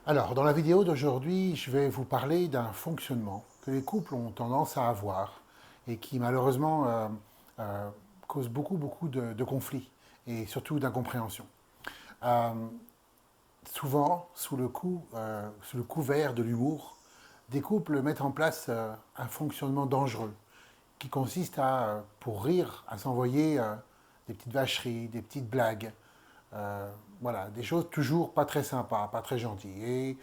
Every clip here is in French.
Alors, dans la vidéo d'aujourd'hui, je vais vous parler d'un fonctionnement que les couples ont tendance à avoir et qui malheureusement euh, cause beaucoup de conflits et surtout d'incompréhension. Euh, Souvent, sous le couvert de l'humour, des couples mettent en place un fonctionnement dangereux qui consiste à, pour rire, à s'envoyer des petites vacheries, des petites blagues, euh, voilà, des choses toujours pas très sympas, pas très gentilles. Et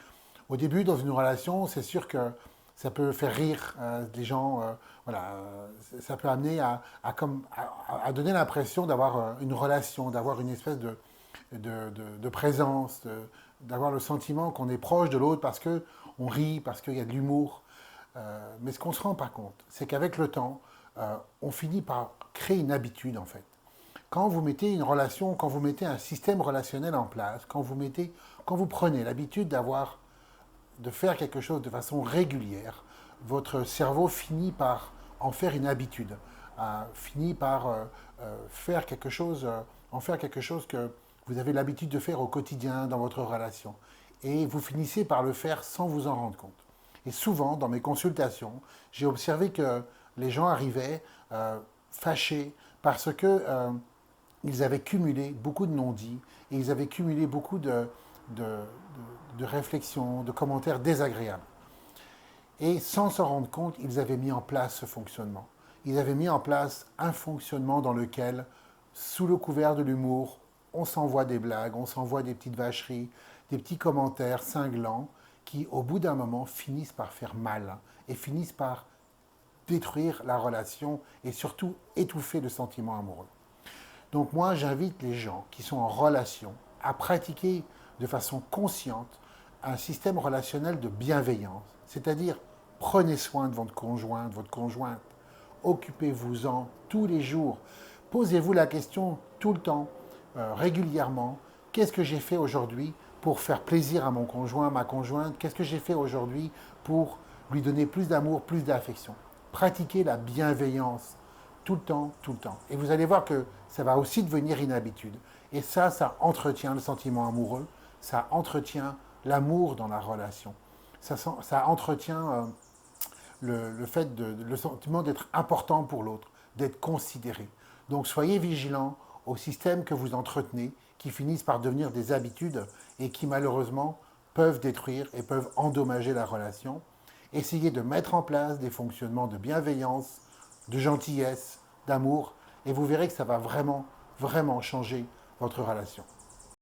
au début, dans une relation, c'est sûr que ça peut faire rire les gens, voilà, ça peut amener à donner l'impression d'avoir une relation, d'avoir une espèce de présence, d'avoir le sentiment qu'on est proche de l'autre parce qu'on rit, parce qu'il y a de l'humour. Mais ce qu'on ne se rend pas compte, c'est qu'avec le temps, on finit par créer une habitude en fait. Quand vous mettez une relation, quand vous mettez un système relationnel en place, quand vous prenez l'habitude de faire quelque chose de façon régulière, votre cerveau finit par en faire une habitude, finit par en faire quelque chose que vous avez l'habitude de faire au quotidien dans votre relation. Et vous finissez par le faire sans vous en rendre compte. Et souvent, dans mes consultations, j'ai observé que les gens arrivaient fâchés parce que ils avaient cumulé beaucoup de non-dits et ils avaient cumulé beaucoup de, de réflexions, de commentaires désagréables. Et sans s'en rendre compte, ils avaient mis en place ce fonctionnement. Ils avaient mis en place un fonctionnement dans lequel, sous le couvert de l'humour, on s'envoie des blagues, on s'envoie des petites vacheries, des petits commentaires cinglants qui, au bout d'un moment, finissent par faire mal et finissent par détruire la relation et surtout étouffer le sentiment amoureux. Donc moi, j'invite les gens qui sont en relation à pratiquer de façon consciente un système relationnel de bienveillance. C'est-à-dire, prenez soin de votre conjointe. Occupez-vous-en tous les jours. Posez-vous la question tout le temps, régulièrement. Qu'est-ce que j'ai fait aujourd'hui pour faire plaisir à mon conjoint, ma conjointe? Qu'est-ce que j'ai fait aujourd'hui pour lui donner plus d'amour, plus d'affection? Pratiquez la bienveillance tout le temps, tout le temps. Et vous allez voir que ça va aussi devenir une habitude. Et ça entretient le sentiment amoureux, ça entretient l'amour dans la relation, ça entretient le sentiment d'être important pour l'autre, d'être considéré. Donc soyez vigilants aux systèmes que vous entretenez, qui finissent par devenir des habitudes et qui malheureusement peuvent détruire et peuvent endommager la relation. Essayez de mettre en place des fonctionnements de bienveillance, de gentillesse, d'amour, et vous verrez que ça va vraiment changer votre relation.